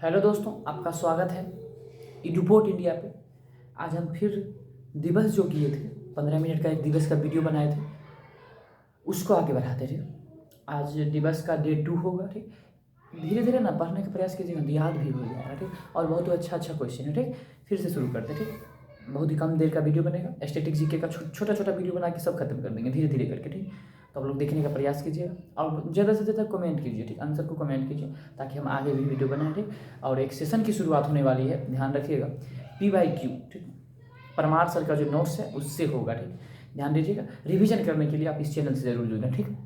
Hello दोस्तों, आपका स्वागत है इडुपोर्ट इंडिया पे। आज हम फिर दिवस जो किए थे 15 मिनट का एक दिवस का वीडियो बनाए थे, उसको आगे बढ़ाते थे। आज दिवस का डे 2 होगा। ठीक, धीरे धीरे ना पढ़ने का प्रयास कीजिएगा, याद भी हो जाएगा। ठीक, और बहुत अच्छा क्वेश्चन है। ठीक, फिर से शुरू करते। ठीक, बहुत ही कम देर का वीडियो बनेगा। स्टैटिक जीके का छोटा छोटा वीडियो बना के सब खत्म कर देंगे धीरे धीरे करके। ठीक, तो आप लोग देखने का प्रयास कीजिएगा और ज़्यादा से ज़्यादा कमेंट कीजिए। ठीक, आंसर को कमेंट कीजिए ताकि हम आगे भी वीडियो बनाएं। ठीक, और एक सेशन की शुरुआत होने वाली है, ध्यान रखिएगा। PYQ, ठीक, परमार सर का जो नोट्स है उससे होगा। ठीक, ध्यान दीजिएगा। रिवीजन करने के लिए आप इस चैनल से जरूर जुड़ें। ठीक,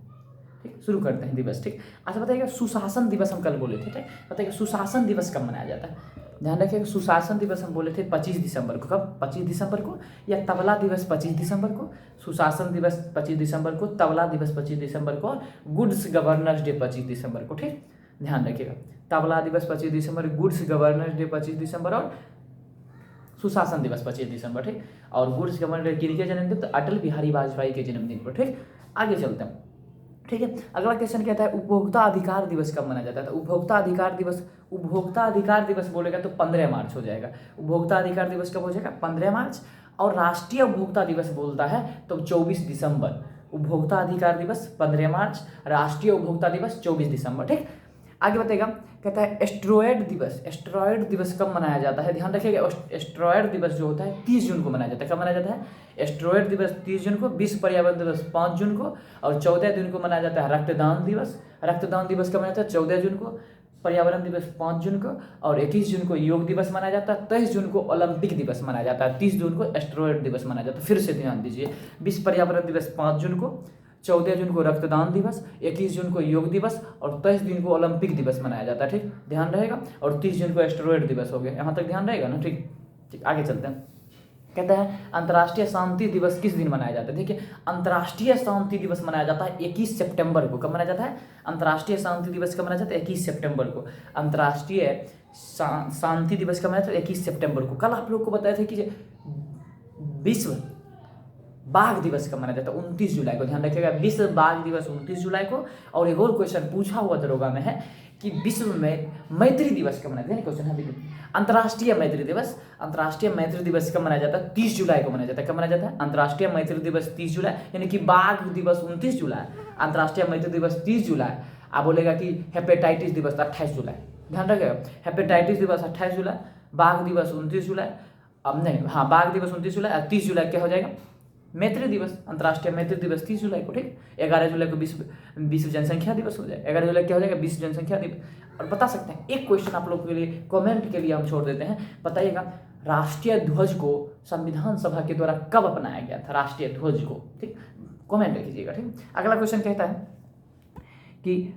शुरू करते हैं दिवस। ठीक, अच्छा बताइएगा, सुशासन दिवस हम कल बोले थे। ठीक, बताइएगा सुशासन दिवस कब मनाया जाता है। ध्यान रखिएगा, सुशासन दिवस हम बोले थे 25 दिसंबर को। कब? 25 दिसंबर को। या तबला दिवस 25 दिसंबर को, सुशासन दिवस 25 दिसंबर को, तबला दिवस 25 दिसंबर को, और गुड्स गवर्नर्स डे 25 दिसंबर को। ठीक, ध्यान रखिएगा, तबला दिवस 25 दिसंबर, गुड्स गवर्नर्स डे 25 दिसंबर और सुशासन दिवस 25 दिसंबर। ठीक, और गुड्स गवर्नर डे किनके जन्मदिन? तो अटल बिहारी वाजपेयी के जन्मदिन पर। ठीक, आगे चलते हैं। ठीक है, अगला क्वेश्चन कहता है उपभोक्ता अधिकार दिवस कब मनाया जाता है। तो उपभोक्ता अधिकार दिवस बोलेगा तो 15 मार्च हो जाएगा। उपभोक्ता अधिकार दिवस कब हो जाएगा? 15 मार्च। और राष्ट्रीय उपभोक्ता दिवस बोलता है तो 24 दिसंबर। उपभोक्ता अधिकार दिवस 15 मार्च, राष्ट्रीय उपभोक्ता दिवस 24 दिसंबर। ठीक, आगे बताएगा, कहता है एस्ट्रॉयड दिवस कब मनाया जाता है। ध्यान रखिएगा, एस्ट्रॉयड दिवस जो होता है 30 जून को मनाया जाता है। कब मनाया जाता है? एस्ट्रॉयड दिवस 30 जून को, विश्व पर्यावरण दिवस 5 जून को, और 14 जून को मनाया जाता है रक्तदान दिवस। रक्तदान दिवस कब मनाया जाता है? 14 जून को। पर्यावरण दिवस 5 जून को, और 21 जून को योग दिवस मनाया जाता है। 23 जून को ओलंपिक दिवस मनाया जाता है। 30 जून को एस्ट्रॉयड दिवस मनाया जाता है। फिर से ध्यान दीजिए, विश्व पर्यावरण दिवस 5 जून को, 14 जून को रक्तदान दिवस, 21 जून को योग दिवस, और 23 जून को ओलंपिक दिवस मनाया जाता है। ठीक, ध्यान रहेगा। और 30 जून को एस्टेरॉयड दिवस हो गया। यहाँ तक ध्यान रहेगा ना। ठीक ठीक, आगे चलते हैं। कहता है अंतर्राष्ट्रीय शांति दिवस किस दिन मनाया जाता है। देखिए, अंतर्राष्ट्रीय शांति दिवस मनाया जाता है 21 सितंबर को। कब मनाया जाता है? अंतर्राष्ट्रीय शांति दिवस कब मनाया जाता है? 21 सितंबर को। अंतर्राष्ट्रीय शांति दिवस कब मनाया जाता है? 21 सितंबर को। कल आप लोग को बताया था कि विश्व बाघ दिवस कब मनाया जाता है? 29 जुलाई को। ध्यान रखिएगा, विश्व बाघ दिवस 29 जुलाई को। और एक और क्वेश्चन पूछा हुआ दरोगा में है कि विश्व में मैत्री दिवस कब मनाया जाता है। क्वेश्चन है अंतर्राष्ट्रीय मैत्री दिवस कब मनाया जाता है? 30 जुलाई को मनाया जाता है। कब मनाया जाता है? अंतर्राष्ट्रीय मैत्री दिवस 30 जुलाई, यानी कि बाघ दिवस 29 जुलाई, अंतर्राष्ट्रीय मैत्री दिवस 30 जुलाई। आप बोलेगा कि हेपेटाइटिस दिवस 28 जुलाई। ध्यान रखिएगा, हेपेटाइटिस दिवस 28 जुलाई, बाघ दिवस 29 जुलाई। अब नहीं, हाँ, बाघ दिवस 29 जुलाई, 30 जुलाई क्या हो जाएगा? मैत्री दिवस, अंतर्राष्ट्रीय मैत्री दिवस 30 जुलाई को। ठीक, 11 जुलाई को विश्व जनसंख्या दिवस हो जाए। 11 जुलाई क्या हो जाएगा? विश्व जनसंख्या दिवस। और बता सकते हैं, एक क्वेश्चन आप लोग के लिए कमेंट के लिए हम छोड़ देते हैं, बताइएगा राष्ट्रीय ध्वज को संविधान सभा के द्वारा कब अपनाया गया था? राष्ट्रीय ध्वज को। ठीक, कमेंट कीजिएगा। ठीक, अगला क्वेश्चन कहता है कि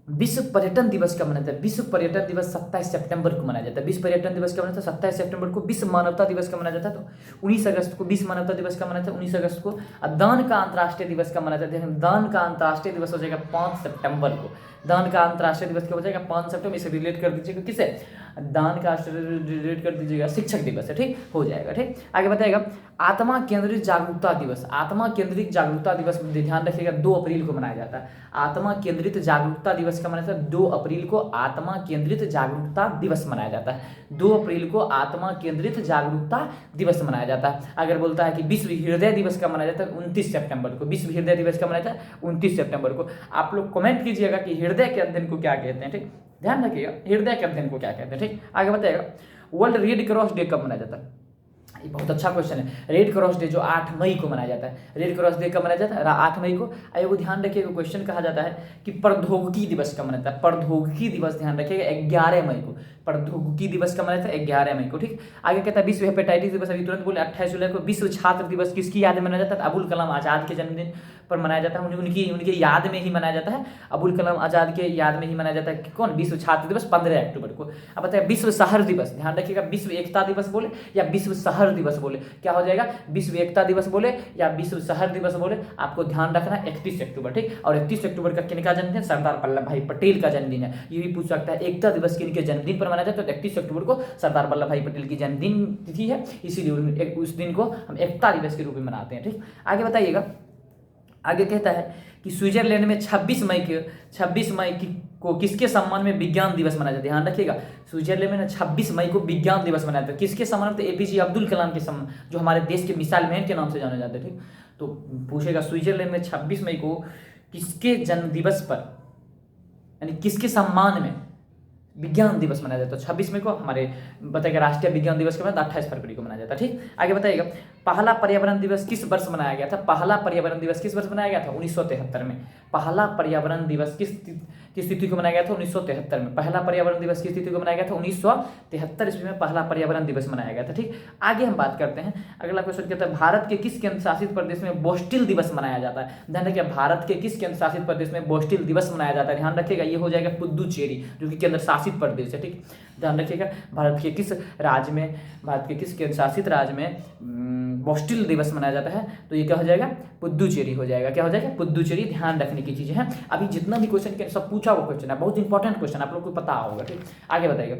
विश्व पर्यटन दिवस कब मनाया जाता है? विश्व पर्यटन दिवस 27 सितंबर को मनाया जाता है। विश्व पर्यटन दिवस कब मनाया जाता है? 27 सितंबर को। विश्व मानवता दिवस कब मनाया जाता है? तो 19 अगस्त को। विश्व मानवता दिवस कब मनाया जाता है? 19 अगस्त को। दान का अंतर्राष्ट्रीय दिवस कब मनाया जाता है? दान का अंतर्राष्ट्रीय दिवस हो जाएगा 5 सितंबर को। दान का अंतर्राष्ट्रीय दिवस कब हो जाएगा? 5 सितंबर। इसे रिलेट कर दीजिएगा किसे? दान का रिलेट कर दीजिएगा शिक्षक दिवस है। ठीक, हो जाएगा। ठीक, आगे बताएगा आत्मा केंद्रित जागरूकता दिवस। आत्मा केंद्रित जागरूकता दिवस ध्यान रखिएगा 2 अप्रैल को मनाया जाता है। आत्मा केंद्रित जागरूकता दिवस कब मनाया जाता है? 2 अप्रैल को आत्मा केंद्रित जागरूकता दिवस मनाया जाता है। 2 अप्रैल को आत्मा केंद्रित जागरूकता दिवस मनाया जाता है। अगर बोलता है कि विश्व हृदय दिवस कब मनाया जाता है? 29 सितंबर को। विश्व हृदय दिवस कब मनाया जाता है? 29 सितंबर को। आप लोग कमेंट कीजिएगा कि हृदय के अध्ययन को क्या कहते हैं। ठीक, ध्यान रखिएगा, हृदय के अध्ययन को क्या कहते हैं। ठीक, आगे बताइएगा वर्ल्ड रेड क्रॉस डे कब मनाया जाता है? ये बहुत अच्छा क्वेश्चन है। रेड क्रॉस डे जो 8 मई को मनाया जाता है। रेड क्रॉस डे कब मनाया जाता है? 8 मई को। एगो ध्यान रखिएगा, क्वेश्चन कहा जाता है कि प्रौद्योगिकी दिवस कब मनाया जाता है? प्रौद्योगिकी दिवस ध्यान रखिएगा 11 मई को। प्रौद्योगिकी दिवस कब मनाया जाता है? 11 मई को। ठीक, आगे कहता है विश्व हेपेटाइटिस दिवस, अभी तुरंत बोले 28 जुलाई को। विश्व छात्र दिवस किसकी याद में मनाया जाता है? अबुल कलाम आजाद के जन्मदिन पर मनाया जाता है। उनकी याद में ही मनाया जाता है। अबुल कलाम आजाद के याद में ही मनाया जाता है। कौन? विश्व छात्र दिवस 15 अक्टूबर को। अब बताइए विश्व शहर दिवस, ध्यान रखिएगा, विश्व एकता दिवस बोले या विश्व शहर दिवस बोले, क्या हो जाएगा? विश्व एकता दिवस बोले या विश्व शहर दिवस बोले, आपको ध्यान रखना 31 अक्टूबर। ठीक, और 31 अक्टूबर का किनका जन्मदिन? सरदार वल्लभ भाई पटेल का जन्मदिन है। ये भी पूछ सकता है एकता दिवस किनके जन्मदिन पर मनाया जाता है? तो 31 अक्टूबर को सरदार वल्लभ भाई पटेल की जन्मदिन तिथि है, इसीलिए उस दिन को हम एकता दिवस के रूप में मनाते हैं। ठीक, आगे बताइएगा, आगे कहता है कि स्विट्जरलैंड में 26 मई की को किसके सम्मान में विज्ञान दिवस मनाया जाता है? ध्यान रखिएगा, स्विट्जरलैंड में ना 26 मई को विज्ञान दिवस मनाया जाता है। किसके सम्मान में? तो एपीजे अब्दुल कलाम के सम्मान, जो हमारे देश के मिसाइल मैन के नाम से जाने जाते हैं। ठीक, तो पूछेगा स्विट्जरलैंड में 26 मई को किसके जन्म दिवस पर, यानी किसके सम्मान में विज्ञान दिवस मनाया जाता है? 26 मई को हमारे बताइएगा राष्ट्रीय विज्ञान दिवस के बाद 28 फरवरी को मनाया जाता है। ठीक, आगे बताइएगा पहला पर्यावरण दिवस किस वर्ष मनाया गया था? पहला पर्यावरण दिवस किस वर्ष मनाया गया था? 1973 में। पहला पर्यावरण दिवस किस तिथि को मनाया गया था? 1973 में। पहला पर्यावरण दिवस किस तिथि को मनाया गया था? 1973 ईस्वी में पहला पर्यावरण दिवस मनाया गया था। ठीक, आगे हम बात करते हैं। अगला क्वेश्चन कहता है भारत के किस केंद्र शासित प्रदेश में बोस्टिल दिवस मनाया जाता है? ध्यान रखिए, भारत के किस केंद्र शासित प्रदेश में बोस्टिल दिवस मनाया जाता है? ध्यान रखिएगा, ये हो जाएगा पुदुचेरी, जो कि केंद्र शासित प्रदेश है। ठीक, ध्यान रखिएगा, भारत के किस केंद्र शासित राज्य में बोस्टिल दिवस मनाया जाता है? तो ये क्या हो जाएगा? पुदुचेरी हो जाएगा। क्या हो जाएगा? पुदुचेरी। ध्यान रखने की चीजें हैं। अभी जितना भी क्वेश्चन के सब पूछा हुआ क्वेश्चन है, बहुत इंपॉर्टेंट क्वेश्चन, आप लोग को पता होगा। ठीक, आगे बताइएगा।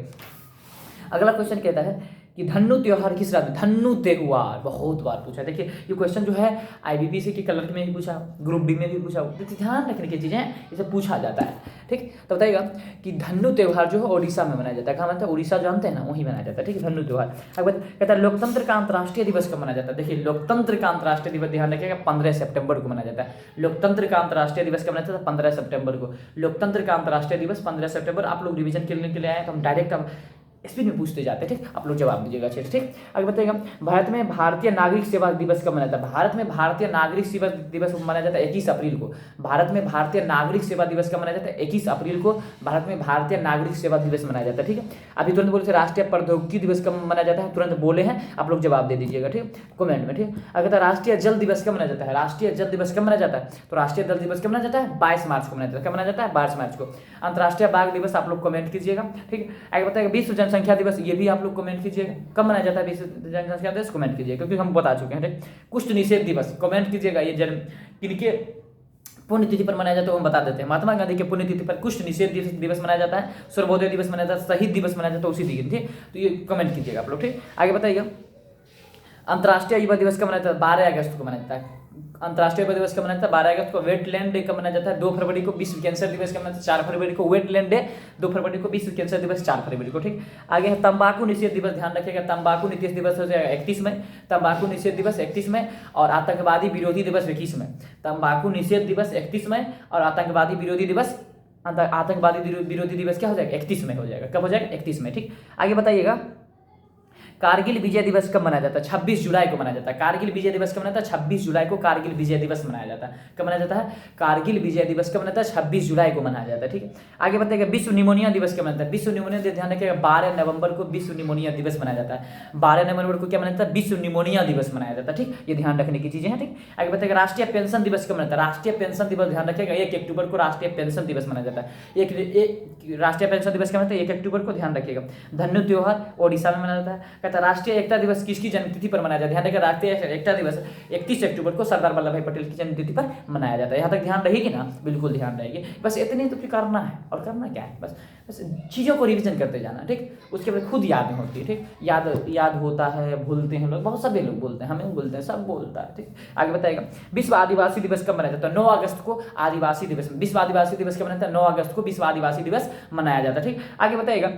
अगला क्वेश्चन कहता है कि धन्नु त्योहार किस राज्य? धन्नु त्योहार बहुत बार पूछा। देखिए ये क्वेश्चन जो है आईबीपीएस के कलर में भी पूछा, ग्रुप डी में भी पूछा, ध्यान रखने की चीजें इसे पूछा जाता है। ठीक, तो बताइएगा कि धन्नु त्योहार जो है ओडिशा में मनाया जाता है। कहाँ बनता है? उड़ीसा जानते हैं ना, वहीं मनाया जाता है। ठीक है, धन्नु त्योहार। अब कहता है लोकतंत्र का अंतर्राष्ट्रीय दिवस कब मनाया जाता है? देखिए लोकतंत्र का अंतर्राष्ट्रीय दिवस ध्यान रखिएगा 15 सितंबर को मनाया जाता है। लोकतंत्र का अंतर्राष्ट्रीय दिवस कब मनाया जाता है? 15 सितंबर को। लोकतंत्र का अंतर्राष्ट्रीय दिवस 15 सितंबर। आप लोग रिवीजन करने के लिए आए तो हम डायरेक्ट अब स्पीड में पूछते जाते हैं। ठीक, आप लोग जवाब दीजिएगा अच्छे से। ठीक, आगे बताइएगा भारत में भारतीय नागरिक सेवा दिवस कब मनाया जाता है? भारत में भारतीय नागरिक सेवा दिवस मनाया जाता है 21 अप्रैल को। भारत में भारतीय नागरिक सेवा दिवस कब मनाया जाता है? 21 अप्रैल को भारत में भारतीय नागरिक सेवा दिवस मनाया जाता है। ठीक है, अभी तुरंत बोले थे राष्ट्रीय प्रौद्योगिकी दिवस कब मनाया जाता है? तुरंत बोले हैं, आप लोग जवाब दे दीजिएगा। ठीक, कमेंट में। ठीक, अगर राष्ट्रीय जल दिवस कब मनाया जाता है? राष्ट्रीय जल दिवस कब मनाया जाता है? तो राष्ट्रीय जल दिवस कब मनाया जाता है? 22 मार्च को मनाया जाता है। कब मनाया जाता है? 22 मार्च को। अंतर्राष्ट्रीय बाघ दिवस आप लोग कमेंट कीजिएगा। ठीक, आगे बताइएगा विश्व जनसंख्या दिवस, ये भी आप लोग कमेंट कीजिएगा। कब मनाया जाता है विश्व जनसंख्या दिवस? कमेंट कीजिएगा, क्योंकि हम बता चुके हैं। ठीक, कुष्ठ निषेध दिवस कमेंट कीजिएगा, ये जन्म किनके पुण्यतिथि पर मनाया जाता है वो हम बता देते हैं। महात्मा गांधी के पुण्यतिथि पर कुष्ठ निषेध दिवस मनाया जाता है, सर्वोदय दिवस मनाया जाता है, शहीद दिवस मनाया जाता है उसी दिन। ठीक, तो ये कमेंट कीजिएगा आप लोग। ठीक, आगे बताइएगा अंतर्राष्ट्रीय युवा दिवस कब मनाया जाता है? 12 अगस्त को मनाया जाता है। अंतर्राष्ट्रीय युवा दिवस कब मनाया जाता है? 12 अगस्त को। वेटलैंड डे कब मनाया जाता है? 2 फरवरी को। विश्व कैंसर दिवस कब मनाया जाता है? 4 फरवरी को। वेटलैंड डे 2 फरवरी को, विश्व कैंसर दिवस 4 फरवरी को। ठीक, आगे है तंबाकू निषेध दिवस। ध्यान रखिएगा तंबाकू निषेध दिवस हो जाएगा 31 में। तंबाकू निषेध दिवस 31 में और आतंकवादी विरोधी दिवस 21 में। तंबाकू निषेध दिवस 31 में और आतंकवादी विरोधी दिवस क्या हो जाएगा? 31 में हो जाएगा। कब हो जाएगा? 31 में। ठीक, आगे बताइएगा कारगिल विजय दिवस कब मनाया जाता है? 26 जुलाई को मनाया जाता है। कारगिल विजय दिवस कब मनाया जाता है? 26 जुलाई को कारगिल विजय दिवस मनाया जाता है। कब मनाया जाता है? कारगिल विजय दिवस कब मनाया जाता है? 26 जुलाई को मनाया जाता है। ठीक है, आगे बताइएगा विश्व निमोनिया दिवस कब मनाया जाता है? विश्व निमोनिया दिवस ध्यान रखिएगा 12 नवंबर को विश्व निमोनिया दिवस मनाया जाता है। 12 नवंबर को क्या मनाया जाता है? विश्व निमोनिया दिवस मनाया जाता है। ठीक, ये ध्यान रखने की चीजें हैं। ठीक, आगे बताइएगा राष्ट्रीय पेंशन दिवस कब मनाया जाता है? राष्ट्रीय पेंशन दिवस ध्यान रखिएगा 1 अक्टूबर को राष्ट्रीय पेंशन दिवस मनाया जाता है। राष्ट्रीय पेंशन दिवस कब मनाया जाता है? 1 अक्टूबर को। ध्यान रखिएगा धन्नु त्योहार ओडिशा में मनाया जाता है। कहता है राष्ट्रीय एकता दिवस किसकी जन्मतिथि पर मनाया जाता है? ध्यान रखिएगा राष्ट्रीय एकता दिवस 31 अक्टूबर को सरदार वल्लभ भाई पटेल की जन्मतिथि पर मनाया जाता है। यहाँ तक ध्यान रहेगी ना? बिल्कुल ध्यान रहेगी। बस इतने तो फिर करना है, और करना क्या है? बस चीज़ों को रिवीजन करते जाना। ठीक, उसके बाद खुद याद होती है। ठीक, याद होता है, भूलते हैं लोग, बहुत सभी लोग बोलते हैं, हमें बोलते हैं, सब बोलता है। ठीक, आगे बताएगा विश्व आदिवासी दिवस कब मनाया जाता है? 9 अगस्त को आदिवासी दिवस। विश्व आदिवासी दिवस कब मनाया जाता है? 9 अगस्त को विश्व आदिवासी दिवस मनाया जाता है। ठीक, आगे बताइएगा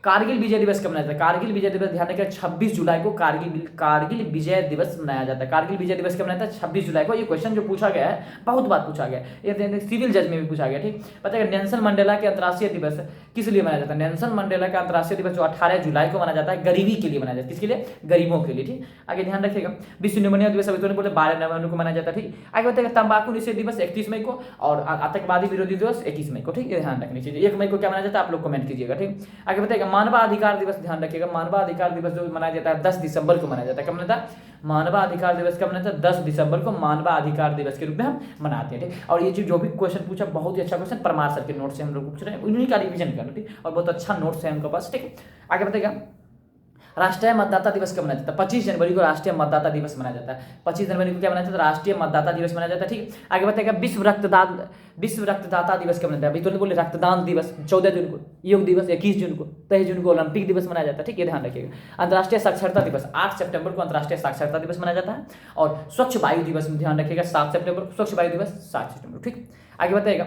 कारगिल विजय दिवस कब मनाया जाता है? कारगिल विजय दिवस ध्यान रखिएगा 26 जुलाई को कारगिल विजय दिवस मनाया जाता है। कारगिल विजय दिवस कब मनाया जाता है? 26 जुलाई को। ये क्वेश्चन जो पूछा गया है बहुत बार पूछा गया है, ये सिविल जज में भी पूछा गया। ठीक, बताइएगा नेल्सन मंडेला के अंतर्राष्ट्रीय दिवस किस लिए मनाया जाता है? नेल्सन मंडेला का अंतर्राष्ट्रीय दिवस जो 18 जुलाई को मनाया जाता है गरीबी के लिए मनाया जाता है। किसके लिए? गरीबों के लिए। ठीक, आगे ध्यान रखिएगा विश्व निमोनिया दिवस अभी तो बोले 12 नवंबर को मनाया जाता है। ठीक, आगे बताइएगा तंबाकू निषेध दिवस 31 मई को और आतंकवादी विरोधी दिवस 21 मई को। ठीक, ये ध्यान रखनी चाहिए। 1 मई को क्या मनाया जाता है? आप लोग कमेंट कीजिएगा। ठीक, आगे बताइएगा मानवाधिकार दिवस ध्यान रखिएगा मानवाधिकार दिवस जो मनाया जाता है 10 दिसंबर को मनाया जाता है। कब मनाया जाता है? मानवाधिकार दिवस कब मनाया जाता है? 10 दिसंबर को मानवाधिकार दिवस के रूप में हम मनाते हैं। ठीक, और ये जो भी क्वेश्चन पूछा बहुत ही अच्छा क्वेश्चन परमार सर के नोट से हम लोग पूछ रहे हैं, उन्हीं का रिवीजन करना। ठीक, और बहुत अच्छा नोट्स है उनके पास। ठीक, आगे बताइएगा राष्ट्रीय मतदाता दिवस कब मनाया जाता है? 25 जनवरी को राष्ट्रीय मतदाता दिवस मनाया जाता है। 25 जनवरी को क्या मनाया जाता है? राष्ट्रीय मतदाता दिवस मनाया जाता है। ठीक, आगे बताइएगा विश्व रक्तदाता दिवस कब मनाया जाता है? अभी तो बोले रक्तदान दिवस 14 जून को, योग दिवस 21 जून को, 23 जून को ओलंपिक दिवस मनाया जाता है। ठीक, ये ध्यान रखिएगा। अंतर्राष्ट्रीय साक्षरता दिवस 8 सितंबर को अंतर्राष्ट्रीय साक्षरता दिवस मनाया जाता है। और स्वच्छ वायु दिवस ध्यान रखिएगा 7 सितंबर को, स्वच्छ वायु दिवस 7 सितंबर। ठीक, आगे बताइएगा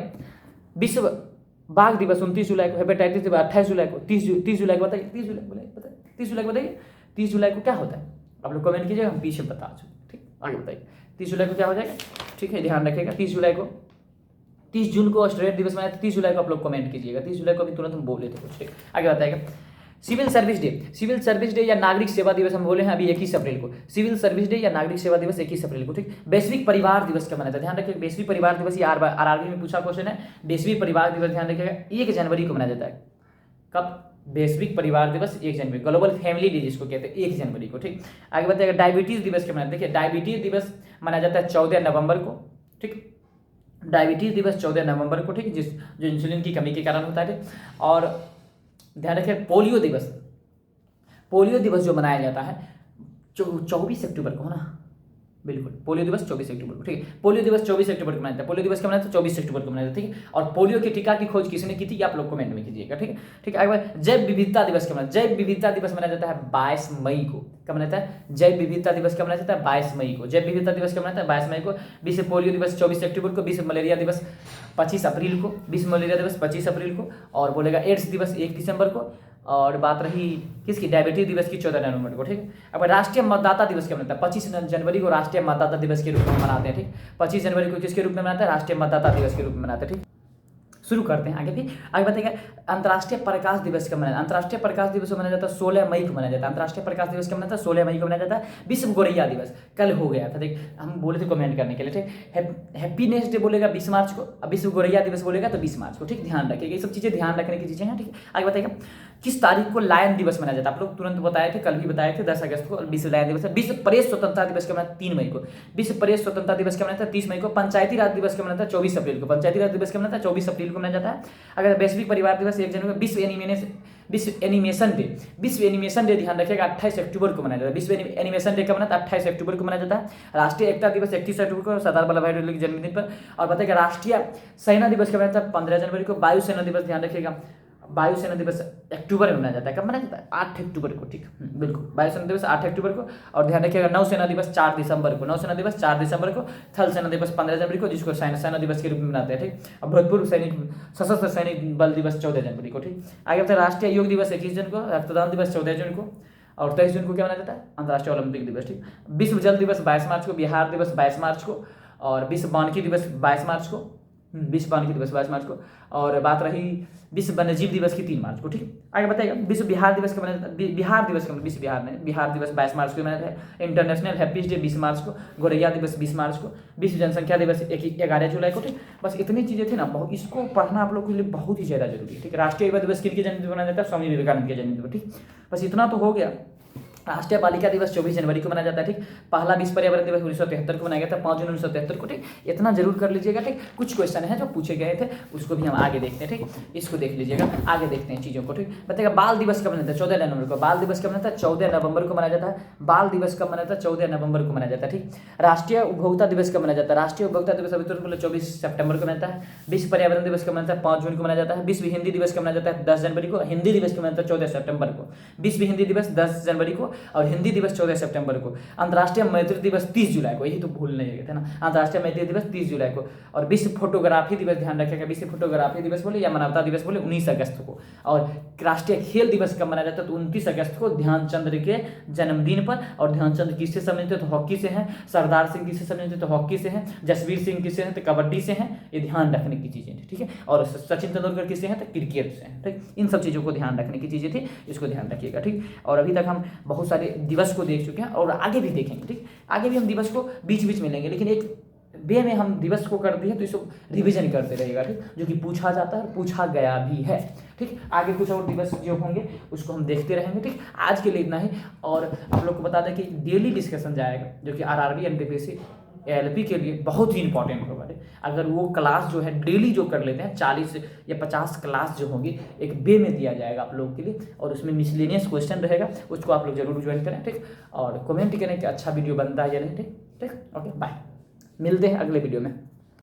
बाघ दिवस 29 जुलाई को, हेपेटाइटिस दिवस 28 जुलाई को, 30 जुलाई को बताइए, 30 जुलाई बताइए, 30 जुलाई को बताइए, 30 जुलाई को क्या होता है? आप लोग कमेंट कीजिएगा, हम पीछे बता चुके। ठीक, आगे बताइए 30 जुलाई को क्या हो जाएगा? ठीक है, ध्यान रखिएगा। 30 जुलाई को, 30 जून को ऑस्ट्रेलिया दिवस मनाया था, 30 जुलाई को आप लोग कमेंट कीजिएगा। 30 जुलाई को अभी तुरंत हम बोले थे कुछ। ठीक, आगे बताएगा। Civil service day, civil service day या नागरिक सेवा दिवस हम बोले हैं अभी 21 अप्रैल को। सिविल सर्विस डे या नागरिक सेवा दिवस 21 अप्रैल को। ठीक, वैश्विक परिवार दिवस कब मनाया था? ध्यान रखिए, वैश्विक परिवार दिवस ये आरआरबी में पूछा क्वेश्चन है। वैश्विक परिवार दिवस ध्यान रखिएगा 1 जनवरी को मनाया जाता है। कब? वैश्विक परिवार दिवस 1 जनवरी, ग्लोबल फैमिली डे जिसको कहते हैं, 1 जनवरी को। ठीक, आगे बताइएगा। डायबिटीज दिवस कब मनाया? देखिए, डायबिटीज दिवस मनाया जाता है 14 नवंबर को। ठीक, डायबिटीज दिवस 14 नवंबर को। ठीक, जो इंसुलिन की कमी के कारण होता है। और ध्यान रखिए, पोलियो दिवस, पोलियो दिवस जो मनाया जाता है 24 अक्टूबर को, है ना? बिल्कुल, पोलियो दिवस 24 अक्टूबर को। ठीक है, पोलियो दिवस 24 अक्टूबर को मनाया जाता है। पोलियो दिवस कब मनाया था? 24 अक्टूबर को मनाया जाता है। ठीक है, और पोलियो के टीका की खोज किसने की थी? आप लोग कमेंट में कीजिएगा। ठीक है, ठीक है। अगर जैव विविधता दिवस कब मनाया? जैव विविधता दिवस मनाया जाता है 22 मई को। कब मनाया जाता है? जैव विविधता दिवस कब मनाया जाता है? 22 मई को। जैव विविधता दिवस कब मनाया जाता है? 22 मई को। विश्व पोलियो दिवस 24 अक्टूबर को। विश्व मलेरिया दिवस 25 अप्रैल को। विश्व मलेरिया दिवस 25 अप्रैल को। और बोलेगा एड्स दिवस 1 दिसंबर को। और बात रही किसकी? डायबिटीज दिवस की 14 नवंबर को। ठीक है, अब राष्ट्रीय मतदाता दिवस कब मनाता है? 25 जनवरी को राष्ट्रीय मतदाता दिवस के रूप में मनाते हैं। ठीक, 25 जनवरी को किसके रूप में मनाते हैं? राष्ट्रीय मतदाता दिवस के रूप में मनाते हैं। ठीक, शुरू करते हैं आगे भी। आगे बताइएगा, अंतर्राष्ट्रीय प्रकाश दिवस कब मनाया? अंतर्राष्ट्रीय प्रकाश दिवस मनाया जाता है 16 मई को मनाया जाता है। अंतर्राष्ट्रीय प्रकाश दिवस कब मनाया था? 16 मई को मनाया जाता है। विश्व गोरैया दिवस कल हो गया था। देख, हम बोले थे कमेंट करने के लिए। ठीक, हैप्पीनेस डे बोलेगा 20 मार्च को, अब विश्व गोरैया दिवस बोलेगा तो 20 मार्च को। ठीक, ध्यान रखिएगा, ये सब चीजें ध्यान रखने की चीजें हैं। ठीक, आगे बताइएगा, किस तारीख को लायन दिवस मनाया जाता है? आप लोग तुरंत बताए थे, कल भी बताए थे, 10 अगस्त को विश्व लायन दिवस है। विश्व प्रेस स्वतंत्रता दिवस कब मनाया? 3 मई को। विश्व प्रेस स्वतंत्रता दिवस कब मनाया था? 30 मई को। पंचायती राज दिवस कब मनाया था? 24 अप्रैल को। पंचायती राज दिवस कब मनाया था? 24 अप्रैल को मनाया जाता है। अगर वैश्विक परिवार दिवस 1 जनवरी को। विश्व एनिमेशन डे, विश्व एनिमेशन डे ध्यान रखिएगा 28 अक्टूबर को मनाया जाता है। विश्व एनिमेशन डे कब मनाया था? 28 अक्टूबर को मनाया जाता है। राष्ट्रीय एकता दिवस 31 अक्टूबर को, सरदार वल्लभ भाई पटेल के जन्मदिन पर। और बताइएगा, राष्ट्रीय सेना दिवस कब मनाया था? 15 जनवरी को। वायु सेना दिवस ध्यान रखिएगा, वायु सेना दिवस अक्टूबर में मनाया जाता है। कब मनाया जाता है? 8 अक्टूबर को। ठीक, बिल्कुल, वायु सेना दिवस 8 अक्टूबर को। और ध्यान रखिएगा, नौसेना दिवस 4 दिसंबर को। नौसेना दिवस 4 दिसंबर को। थल सेना दिवस 15 जनवरी को, जिसको सेना दिवस के रूप में मनाते हैं। ठीक, और भूतपूर्व सैनिक सशस्त्र सैनिक बल दिवस 14 जनवरी को। ठीक, आगे बताए, राष्ट्रीय योग दिवस 21 जून को। रक्तदान दिवस 14 जून को। और 23 जून को क्या मनाया जाता है? अंतर्राष्ट्रीय ओलंपिक दिवस। ठीक, विश्व जल दिवस 22 मार्च को। बिहार दिवस 22 मार्च को। और विश्व वानिकी दिवस 22 मार्च को। विश्व वानिकी दिवस 22 मार्च को। और बात रही विश्व वन्यजीव दिवस की 3 मार्च को। ठीक, आगे बताइएगा, विश्व बिहार दिवस कब मनाया जाता है? बिहार दिवस कब? विश्व बिहार दिवस 22 मार्च को मनाया जाता है। इंटरनेशनल हैप्पीज डे 20 मार्च को। गोरैया दिवस 20 मार्च को। विश्व जनसंख्या दिवस 11 जुलाई को। ठीक, बस इतनी चीजें थी ना, बहुत, इसको पढ़ना आप लोग के लिए बहुत ही ज्यादा जरूरी है। ठीक, राष्ट्रीय युवा दिवस किनके जन्मदिन पर मनाया जाता है? स्वामी विवेकानंद के जन्मदिन पर। ठीक, बस इतना तो हो गया। राष्ट्रीय बालिका दिवस 24 जनवरी को मनाया जाता है। ठीक, पहला विश्व पर्यावरण दिवस 1973 को मनाया गया था, 5 जून 1973 को। ठीक, इतना जरूर कर लीजिएगा। ठीक, कुछ क्वेश्चन है जो पूछे गए थे, उसको भी हम आगे देखते हैं। ठीक, इसको देख लीजिएगा, आगे देखते हैं चीजों को। ठीक, बताइएगा, बाल दिवस कब मनाया था? 14 नवंबर को। बाल दिवस कब मनाया था? 14 नवंबर को मनाया जाता है। बाल दिवस कब मनाया था? 14 नवंबर को मनाया जाता है। ठीक, राष्ट्रीय उपभोक्ता दिवस कब मनाया जाता है? राष्ट्रीय उपभोक्ता दिवस अभी तुरंत 24 सितंबर को मनाता है। विश्व पर्यावरण दिवस कब मनाता है? 5 जून को मनाया जाता है। विश्व हिंदी दिवस कब मनाया जाता है? 10 जनवरी को। हिंदी दिवस कब मनाता है? 14 सितंबर को। विश्व हिंदी दिवस 10 जनवरी को और हिंदी दिवस 14 सितंबर को। अंतर्राष्ट्रीय मैत्री दिवस 30 जुलाई को, यही तो भूल नहीं गए थे ना, अंतर्राष्ट्रीय मैत्री दिवस 30 जुलाई को। और विश्व फोटोग्राफी दिवस ध्यान रखिएगा, विश्व फोटोग्राफी दिवस बोले या मानवता दिवस बोले 19 अगस्त को। और राष्ट्रीय खेल दिवस कब मनाया जाता है? तो 29 अगस्त को, ध्यानचंद के जन्मदिन पर। और ध्यानचंद किससे संबंधित? तो हॉकी से हैं। सरदार सिंह किससे संबंधित? तो हॉकी से हैं। जसवीर सिंह किससे हैं? तो कबड्डी से हैं। ये ध्यान रखने की चीजें थी। ठीक है, और सचिन तेंदुलकर किससे हैं? तो क्रिकेट से हैं। ठीक, इन सब चीजों को ध्यान रखने की चीजें थी, इसको ध्यान रखिएगा। ठीक, और अभी तक हम बहुत सारे दिवस को देख चुके हैं और आगे भी देखेंगे। ठीक, आगे भी हम दिवस को बीच बीच में लेंगे, लेकिन एक वे में हम दिवस को कर दिए तो इसको रिवीजन करते रहेगा। ठीक, जो कि पूछा जाता है और पूछा गया भी है। ठीक, आगे कुछ और दिवस जो होंगे उसको हम देखते रहेंगे। ठीक, आज के लिए इतना ही। और आप लोग को बता दें कि डेली डिस्कशन जाएगा, जो कि आरआरबी एनटीपीसी एलपी के लिए बहुत ही इंपॉर्टेंट होगा। अगर वो क्लास जो है डेली जो कर लेते हैं, 40 या 50 क्लास जो होंगी एक वे में दिया जाएगा आप लोगों के लिए, और उसमें मिसलेनियस क्वेश्चन रहेगा, उसको आप लोग जरूर ज्वाइन करें। ठीक, और कमेंट करें कि अच्छा वीडियो बनता है या नहीं। ठीक, ओके, बाय, मिलते हैं अगले वीडियो में।